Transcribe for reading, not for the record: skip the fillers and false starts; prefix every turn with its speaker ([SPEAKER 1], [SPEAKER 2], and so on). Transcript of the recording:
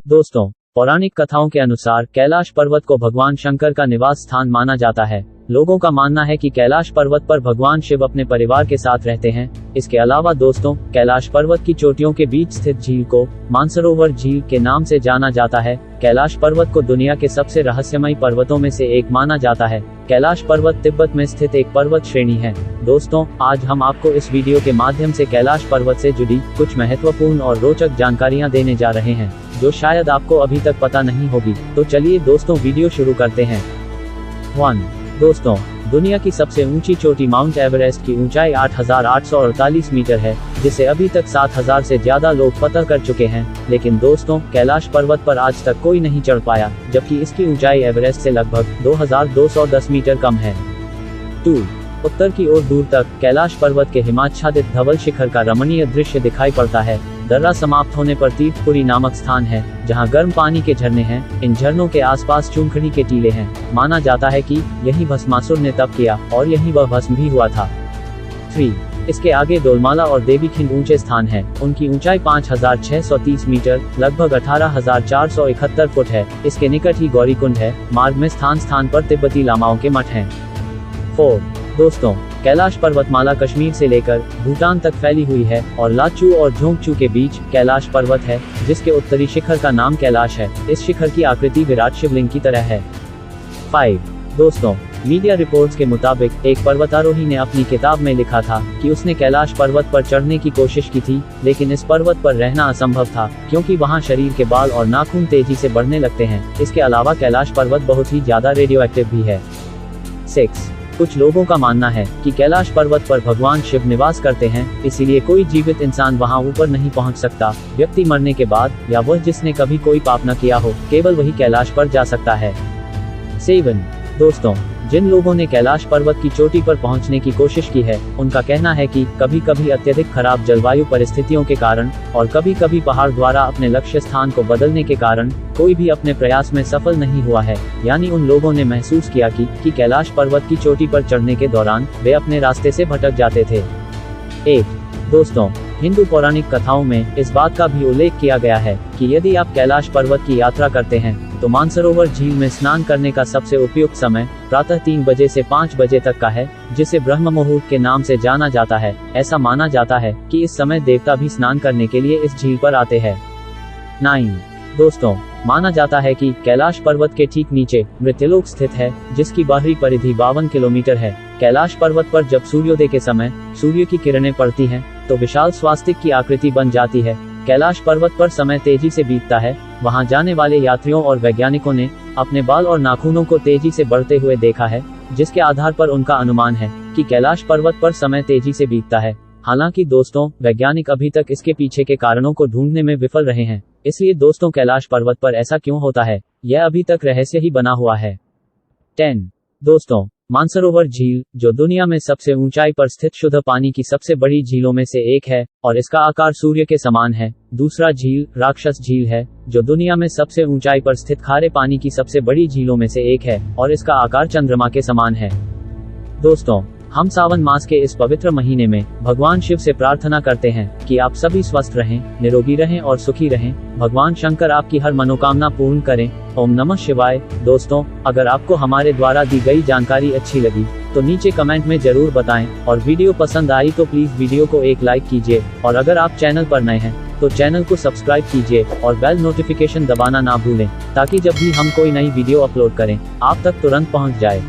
[SPEAKER 1] दोस्तों, पौराणिक कथाओं के अनुसार कैलाश पर्वत को भगवान शंकर का निवास स्थान माना जाता है। लोगों का मानना है कि कैलाश पर्वत पर भगवान शिव अपने परिवार के साथ रहते हैं। इसके अलावा दोस्तों, कैलाश पर्वत की चोटियों के बीच स्थित झील को मानसरोवर झील के नाम से जाना जाता है। कैलाश पर्वत को दुनिया के सबसे रहस्यमयी पर्वतों में से एक माना जाता है। कैलाश पर्वत तिब्बत में स्थित एक पर्वत श्रेणी है। दोस्तों, आज हम आपको इस वीडियो के माध्यम से कैलाश पर्वत से जुड़ी कुछ महत्वपूर्ण और रोचक जानकारियां देने जा रहे हैं, जो शायद आपको अभी तक पता नहीं होगी। तो चलिए दोस्तों, वीडियो शुरू करते हैं। 1. दोस्तों, दुनिया की सबसे ऊंची चोटी माउंट एवरेस्ट की ऊंचाई 8,848 मीटर है, जिसे अभी तक 7,000 से ज्यादा लोग फतह कर चुके हैं। लेकिन दोस्तों, कैलाश पर्वत पर आज तक कोई नहीं चढ़ पाया, जबकि इसकी ऊंचाई एवरेस्ट से लगभग 2,210 मीटर कम है। 2. उत्तर की ओर दूर तक कैलाश पर्वत के हिमाच्छादित धवल शिखर का रमणीय दृश्य दिखाई पड़ता है। दर्रा समाप्त होने पर तीर्थपुरी नामक स्थान है, जहां गर्म पानी के झरने हैं। इन झरनों के आसपास चूंखड़ी के टीले हैं। माना जाता है कि यही भस्मासुर ने तप किया और यही वह भस्म भी हुआ था। 3. इसके आगे डोलमाला और देवीखिंड ऊंचे स्थान हैं। उनकी ऊंचाई 5,630 मीटर लगभग 18,471 फुट है। इसके निकट ही गौरीकुंड है। मार्ग में स्थान स्थान पर तिब्बती लामाओं के मठ हैं। 4. दोस्तों, कैलाश पर्वतमाला कश्मीर से लेकर भूटान तक फैली हुई है और लाचू और झोंकचू के बीच कैलाश पर्वत है, जिसके उत्तरी शिखर का नाम कैलाश है। इस शिखर की आकृति विराट शिवलिंग की तरह है। 5. दोस्तों, मीडिया रिपोर्ट्स के मुताबिक एक पर्वतारोही ने अपनी किताब में लिखा था कि उसने कैलाश पर्वत पर चढ़ने की कोशिश की थी, लेकिन इस पर्वत पर रहना असंभव था, क्योंकि वहां शरीर के बाल और नाखून तेजी से बढ़ने लगते हैं। इसके अलावा कैलाश पर्वत बहुत ही ज्यादा रेडियोएक्टिव भी है। 6. कुछ लोगों का मानना है कि कैलाश पर्वत पर भगवान शिव निवास करते हैं, इसीलिए कोई जीवित इंसान वहां ऊपर नहीं पहुंच सकता। व्यक्ति मरने के बाद या वह जिसने कभी कोई पाप न किया हो, केवल वही कैलाश पर जा सकता है। 7. दोस्तों, जिन लोगों ने कैलाश पर्वत की चोटी पर पहुंचने की कोशिश की है, उनका कहना है कि कभी कभी अत्यधिक खराब जलवायु परिस्थितियों के कारण और कभी कभी पहाड़ द्वारा अपने लक्ष्य स्थान को बदलने के कारण कोई भी अपने प्रयास में सफल नहीं हुआ है। यानी उन लोगों ने महसूस किया कि कैलाश पर्वत की चोटी पर चढ़ने के दौरान वे अपने रास्ते से भटक जाते थे। 8. दोस्तों, हिंदू पौराणिक कथाओं में इस बात का भी उल्लेख किया गया है कि यदि आप कैलाश पर्वत की यात्रा करते हैं तो मानसरोवर झील में स्नान करने का सबसे उपयुक्त समय प्रातः 3 बजे से 5 बजे तक का है, जिसे ब्रह्म मुहूर्त के नाम से जाना जाता है। ऐसा माना जाता है कि इस समय देवता भी स्नान करने के लिए इस झील पर आते हैं। 9. दोस्तों, माना जाता है कि कैलाश पर्वत के ठीक नीचे मृत्युलोक स्थित है, जिसकी बाहरी परिधि 52 किलोमीटर है। कैलाश पर्वत पर जब सूर्योदय के समय सूर्य की किरणें पड़ती हैं, तो विशाल स्वास्तिक की आकृति बन जाती है। कैलाश पर्वत पर समय तेजी से बीतता है। वहां जाने वाले यात्रियों और वैज्ञानिकों ने अपने बाल और नाखूनों को तेजी से बढ़ते हुए देखा है, जिसके आधार पर उनका अनुमान है कि कैलाश पर्वत पर समय तेजी से बीतता है। हालांकि दोस्तों, वैज्ञानिक अभी तक इसके पीछे के कारणों को ढूंढने में विफल रहे हैं। इसलिए दोस्तों, कैलाश पर्वत पर ऐसा क्यों होता है, यह अभी तक रहस्य ही बना हुआ है। 10. दोस्तों, मानसरोवर झील, जो दुनिया में सबसे ऊंचाई पर स्थित शुद्ध पानी की सबसे बड़ी झीलों में से एक है और इसका आकार सूर्य के समान है। दूसरा झील राक्षस झील है, जो दुनिया में सबसे ऊंचाई पर स्थित खारे पानी की सबसे बड़ी झीलों में से एक है और इसका आकार चंद्रमा के समान है। दोस्तों, हम सावन मास के इस पवित्र महीने में भगवान शिव से प्रार्थना करते हैं कि आप सभी स्वस्थ रहें, निरोगी रहें और सुखी रहें। भगवान शंकर आपकी हर मनोकामना पूर्ण करें। ओम नमः शिवाय। दोस्तों, अगर आपको हमारे द्वारा दी गई जानकारी अच्छी लगी तो नीचे कमेंट में जरूर बताएं, और वीडियो पसंद आई तो प्लीज वीडियो को एक लाइक कीजिए, और अगर आप चैनल पर नए हैं तो चैनल को सब्सक्राइब कीजिए और बेल नोटिफिकेशन दबाना ना भूलें, ताकि जब भी हम कोई नई वीडियो अपलोड करें आप तक तुरंत पहुंच जाए।